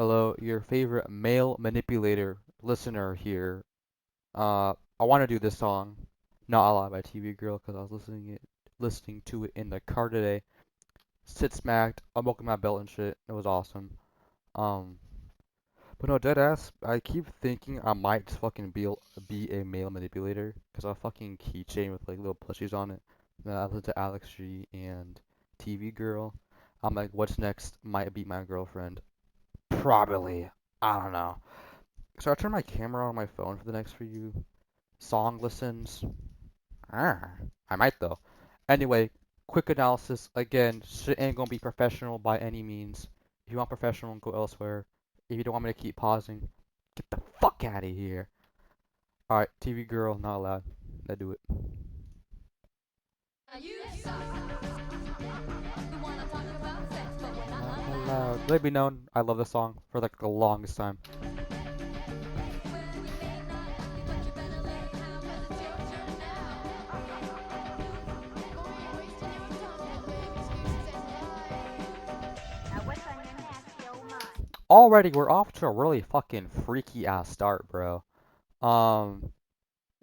Hello, your favorite male manipulator listener here. I want to do this song, Not Alive by TV Girl, because I was listening to it in the car today. Sit smacked, unbuckled my belt and shit. It was awesome. Um, but no, dead ass. I keep thinking I might just fucking be a male manipulator, because I fucking keychain with like little plushies on it. Then I listen to Alex G and TV Girl. I'm like, what's next? Might be my girlfriend. Probably. I don't know. So I turn my camera on my phone for the next few song listens. Ah, I might though. Anyway, quick analysis. Again, shit ain't gonna be professional by any means. If you want professional, go elsewhere. If you don't want me to keep pausing, get the fuck out of here. Alright, TV girl, not allowed. Let's do it. Not allowed. Let it be known, I love this song for like the longest time. Already, we're off to a really fucking freaky ass start, bro. Um,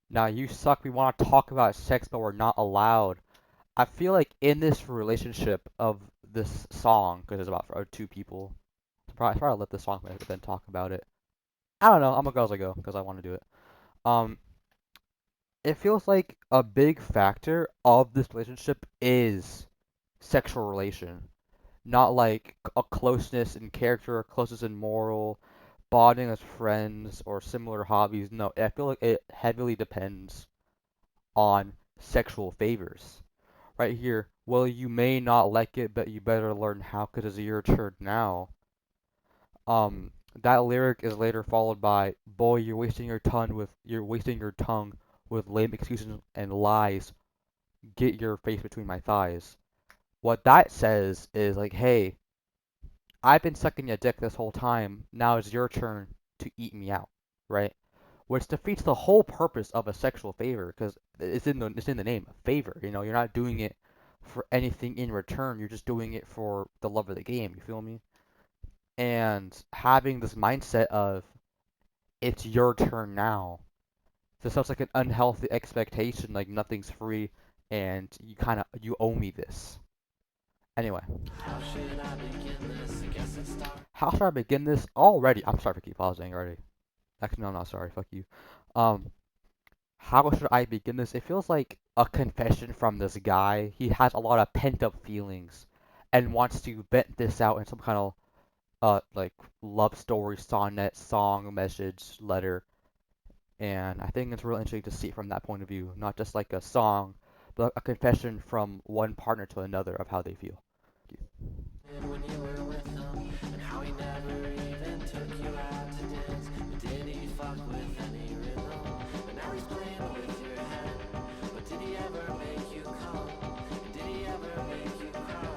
Now you suck. We want to talk about sex, but we're not allowed. I feel like in this relationship of this song, because there's about two people, probably let the song play, but then talk about it. I don't know. I'm gonna go as I go because I want to do it. Um, it feels like a big factor of this relationship is sexual relation, not like a closeness in character, or closeness in moral, bonding as friends, or similar hobbies. No, I feel like it heavily depends on sexual favors. Right here, well, you may not like it, but you better learn how because it's your turn now. That lyric is later followed by, boy, you're wasting your tongue with lame excuses and lies. Get your face between my thighs. What that says is like, hey, I've been sucking your dick this whole time. Now it's your turn to eat me out, right? Which defeats the whole purpose of a sexual favor because it's in the name, favor. You know, you're not doing it for anything in return. You're just doing it for the love of the game. You feel me? And having this mindset of it's your turn now. This sounds like an unhealthy expectation, like nothing's free, and you owe me this. Anyway, how should I begin this already? I'm sorry for keep pausing already. Actually, no, I'm not sorry. Fuck you. Um, how should I begin this? It feels like a confession from this guy. He has a lot of pent up feelings and wants to vent this out in some kind of like love story, sonnet, song, message, letter. And I think it's really interesting to see it from that point of view, not just like a song, but a confession from one partner to another of how they feel. When you were with him, and how he never even took you out to dance. But did he fuck with any rhythm? But now he's playing with your head. But did he ever make you come? And did he ever make you cry?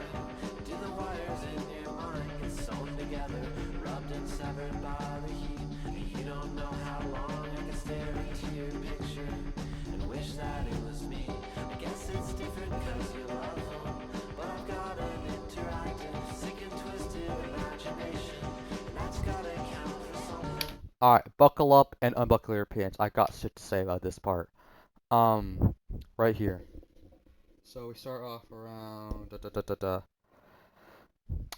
Do the wires in your mind get sewn together, rubbed and severed by the heat? And you don't know how long I can stare into your picture and wish that it was me. I guess it's different cause you love him, but I've got an interactive, sick and twisted imagination, and that's gotta count for something. Alright, buckle up and unbuckle your pants. I got shit to say about this part. Um, right here. So we start off around da, da, da, da, da.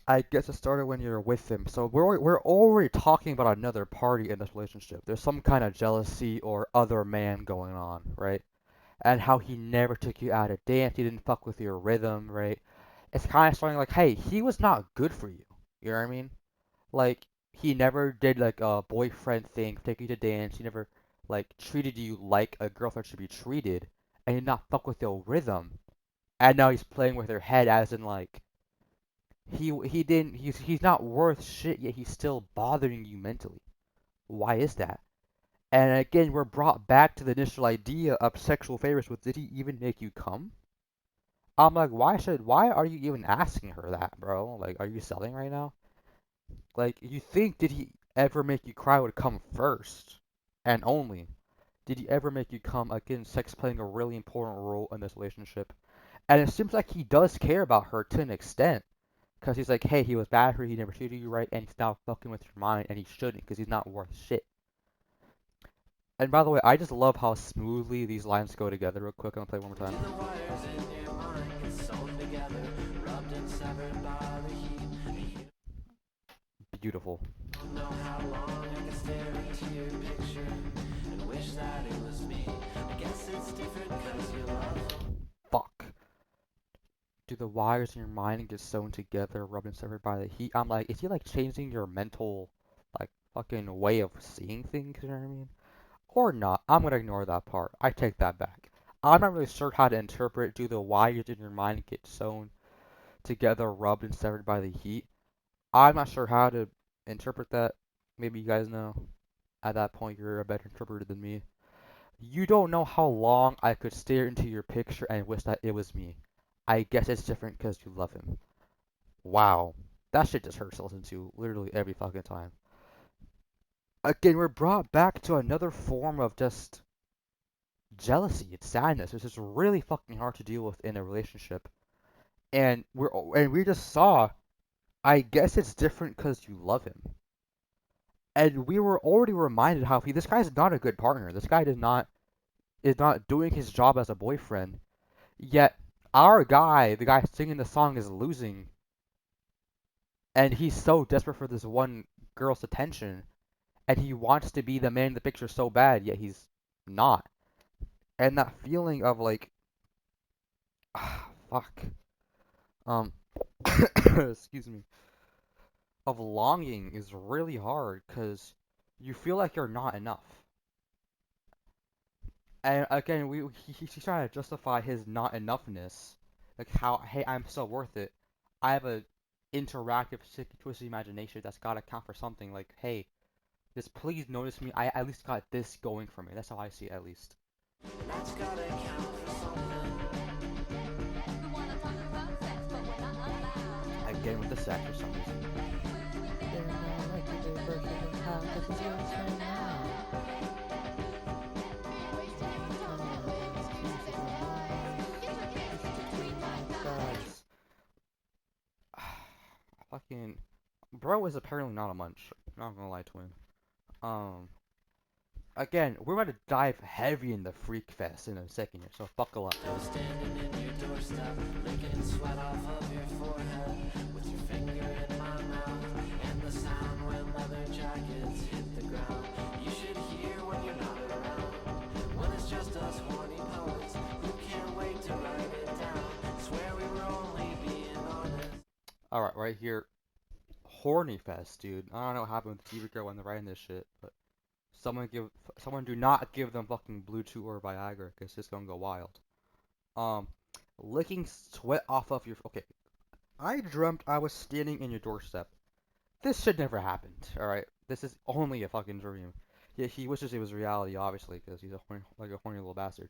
I guess it started when you're with him. So we're already talking about another party in this relationship. There's some kind of jealousy or other man going on, right? And how he never took you out to dance, he didn't fuck with your rhythm, right? It's kind of starting like, hey, he was not good for you. You know what I mean? Like he never did like a boyfriend thing, take you to dance. He never like treated you like a girlfriend should be treated, and he did not fuck with your rhythm. And now he's playing with your head, as in like he didn't he's not worth shit, yet he's still bothering you mentally. Why is that? And again, we're brought back to the initial idea of sexual favors with did he even make you come? I'm like, why are you even asking her that, bro? Like, are you selling right now? Like, you think did he ever make you cry would come first and only. Did he ever make you come? Again, sex playing a really important role in this relationship. And it seems like he does care about her to an extent. Because he's like, hey, he was bad for you, he never treated you right, and he's now fucking with your mind, and he shouldn't, because he's not worth shit. And by the way, I just love how smoothly these lines go together real quick. I'm gonna play it one more time. The wires in your mind get sewn together, rubbed and severed by the heat. Beautiful. Don't know how long I can stare into your picture and wish that it was me. I guess it's different cause you love Fuck. Do the wires in your mind get sewn together, rubbed and severed by the heat? I'm like, is he like changing your mental, like, fucking way of seeing things? You know what I mean? Or not? I'm gonna ignore that part. I take that back. I'm not really sure how to interpret. Do the wires in your mind get sewn together, rubbed and severed by the heat? I'm not sure how to interpret that. Maybe you guys know. At that point, you're a better interpreter than me. You don't know how long I could stare into your picture and wish that it was me. I guess it's different because you love him. Wow. That shit just hurts to listen to literally every fucking time. Again, we're brought back to another form of just jealousy and sadness, which is really fucking hard to deal with in a relationship. And we just saw, I guess it's different because you love him. And we were already reminded how this guy's not a good partner. This guy is not doing his job as a boyfriend. Yet our guy, the guy singing the song, is losing, and he's so desperate for this one girl's attention, and he wants to be the man in the picture so bad, yet he's not. And that feeling of like, fuck, um, excuse me, of longing is really hard because you feel like you're not enough. And again, he's trying to justify his not enoughness, like how, hey, I'm so worth it. I have a interactive, sick, twisted imagination that's gotta count for something. Like, hey, just please notice me. I at least got this going for me. That's how I see it, at least. that's gotta count for something. Again with the sex for some reason. Guys. Fucking bro is apparently not a munch. Not gonna lie to him. Um Again, we're about to dive heavy in the freak fest in a second here, so buckle up. I was standing in your doorstep, licking sweat off of your forehead, with your finger in my mouth, and the sound when leather jackets hit the ground. You should hear when you're not around, when it's just us horny poets who can't wait to write it down. Swear we were only being honest. Alright, right here. Horny fest, dude. I don't know what happened with TV Girl when they're writing this shit, but someone do not give them fucking Blue Chew or Viagra, cause it's gonna go wild. Um, licking sweat off of your. Okay, I dreamt I was standing in your doorstep. This should never happened. All right, this is only a fucking dream. Yeah, he wishes it was reality, obviously, because he's a horny little bastard.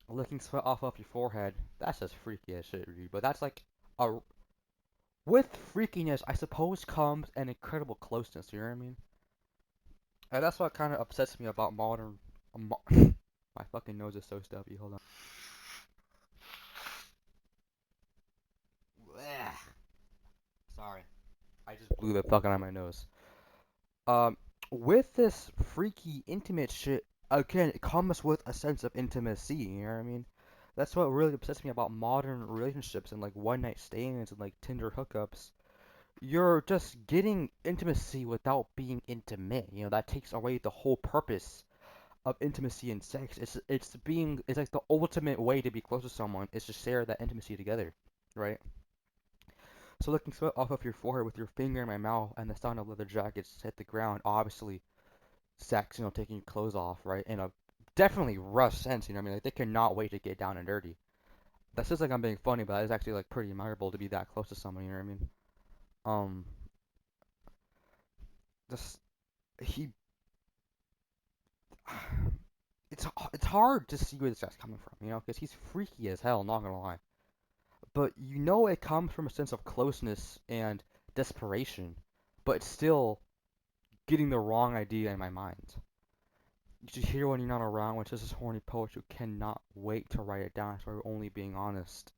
Licking sweat off of your forehead. That's just freaky as shit, dude. But that's like a with freakiness, I suppose, comes an incredible closeness. You know what I mean? And that's what kind of upsets me about modern. My fucking nose is so stuffy. Hold on. Blech. Sorry. I just blew the fuck out of my nose. Um, with this freaky, intimate shit, again, it comes with a sense of intimacy. You know what I mean? That's what really upsets me about modern relationships and like one night stands and like Tinder hookups. You're just getting intimacy without being intimate. You know, that takes away the whole purpose of intimacy and sex. It's like the ultimate way to be close to someone is to share that intimacy together, right? So licking sweat off of your forehead with your finger in my mouth and the sound of leather jackets hit the ground, obviously sex, you know, taking your clothes off, right? In a definitely rough sense, you know what I mean? Like they cannot wait to get down and dirty. That sounds like I'm being funny, but it's actually like pretty admirable to be that close to someone, you know what I mean? Um, just he it's hard to see where this guy's coming from, you know, because he's freaky as hell, not gonna lie. But you know it comes from a sense of closeness and desperation, but it's still getting the wrong idea in my mind. You should hear when you're not around, which is this horny poet who cannot wait to write it down, so we're only being honest.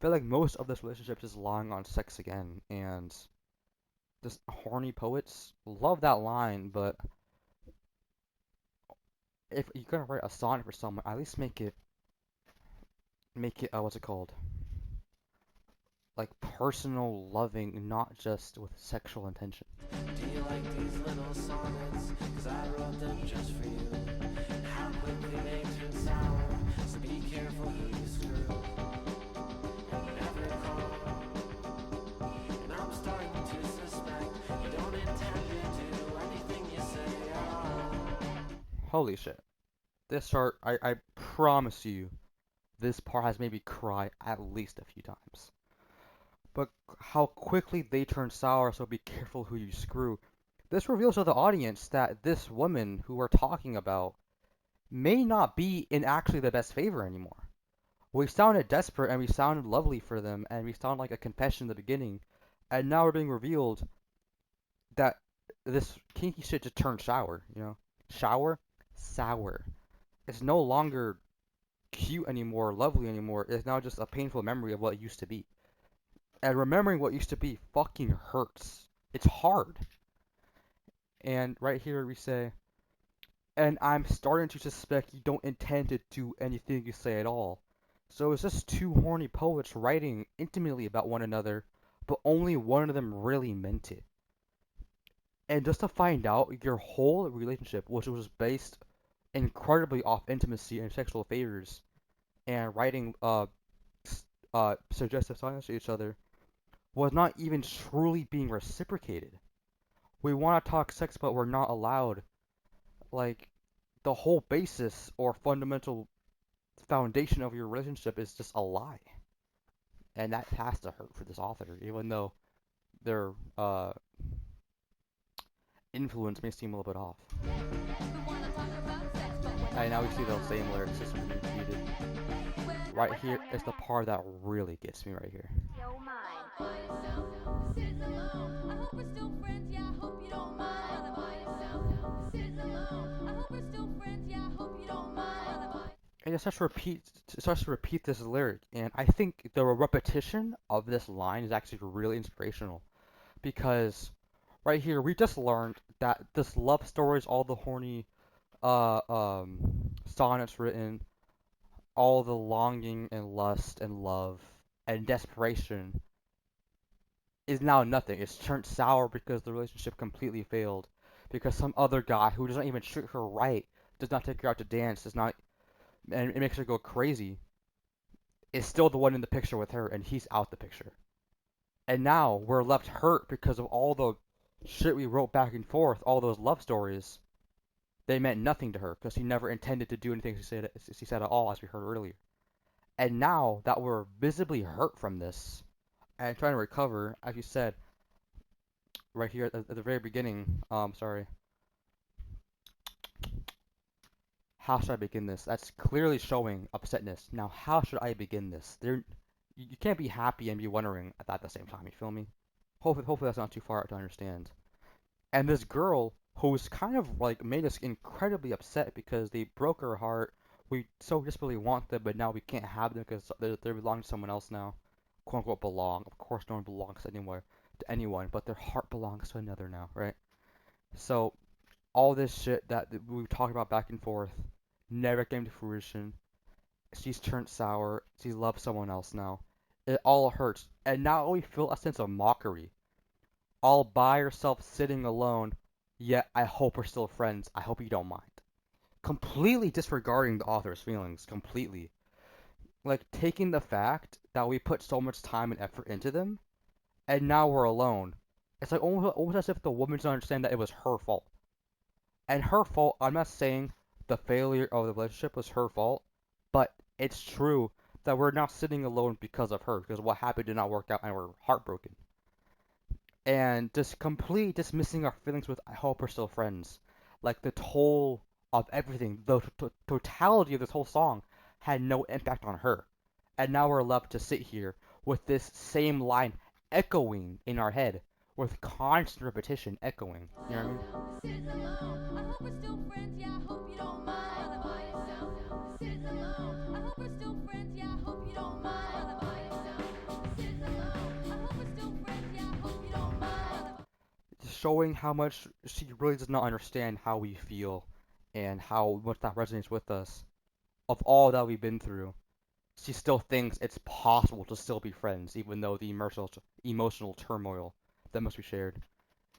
feel like most of this relationship is lying on sex again, and just horny poets love that line, but if you're gonna write a sonnet for someone, at least make it what's it called? Like personal, loving, not just with sexual intention. Do you like these little sonnets? Cause I wrote them just for you. How quickly they turn sour, so be careful who you screw. And never call. And I'm starting to suspect you don't intend to do anything you say at all. Holy shit. This part, I promise you, this part has made me cry at least a few times. But how quickly they turn sour, so be careful who you screw. This reveals to the audience that this woman who we're talking about may not be in actually the best favor anymore. We sounded desperate and we sounded lovely for them and we sound like a confession in the beginning, and now we're being revealed that this kinky shit just turned sour, you know? Shower? Sour. It's no longer cute anymore, lovely anymore. It's now just a painful memory of what it used to be. And remembering what used to be fucking hurts. It's hard. And right here we say, and I'm starting to suspect you don't intend to do anything you say at all. So it's just two horny poets writing intimately about one another, but only one of them really meant it. And just to find out your whole relationship, which was based incredibly off intimacy and sexual favors, and writing suggestive songs to each other, was not even truly being reciprocated. We want to talk sex, but we're not allowed. Like, the whole basis or fundamental foundation of your relationship is just a lie. And that has to hurt for this author, even though their influence may seem a little bit off. And now we see those same lyrics just being repeated. Right here is the part that really gets me right here. And it starts to repeat this lyric, and I think the repetition of this line is actually really inspirational because right here we just learned that this love story is all the horny sonnets written, all the longing and lust and love and desperation is now nothing. It's turned sour because the relationship completely failed. Because some other guy who doesn't even treat her right, does not take her out to dance, does not, and it makes her go crazy, is still the one in the picture with her, and he's out the picture. And now we're left hurt because of all the shit we wrote back and forth, all those love stories. They meant nothing to her because he never intended to do anything she said at all, as we heard earlier. And now that we're visibly hurt from this and trying to recover, as you said right here at the very beginning, sorry, how should I begin this? That's clearly showing upsetness. Now, how should I begin this? You can't be happy and be wondering at the same time. You feel me? Hopefully that's not too far out to understand. And this girl, who's kind of like made us incredibly upset because they broke her heart. We so desperately want them, but now we can't have them because they belong to someone else now. "Quote unquote" belong. Of course, no one belongs anywhere to anyone, but their heart belongs to another now, right? So all this shit that we talked about back and forth never came to fruition. She's turned sour. She loves someone else now. It all hurts, and now we feel a sense of mockery, all by yourself sitting alone, yet I hope we're still friends. I hope you don't mind. Completely disregarding the author's feelings, completely. Like taking the fact that we put so much time and effort into them, and now we're alone. It's like almost as if the woman doesn't understand that it was her fault. And her fault, I'm not saying the failure of the relationship was her fault, but it's true that we're now sitting alone because of her, because what happened did not work out and we're heartbroken. And just completely dismissing our feelings with "I hope we're still friends." Like the toll of everything, the totality of this whole song had no impact on her. And now we're left to sit here with this same line echoing in our head, with constant repetition echoing. You know what I showing how much she really does not understand how we feel and how much that resonates with us. Of all that we've been through, she still thinks it's possible to still be friends, even though the emotional turmoil that must be shared.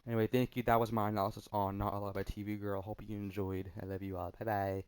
Anyway, thank you. That was my analysis on Not Allowed by TV Girl. Hope you enjoyed. I love you all. Bye bye.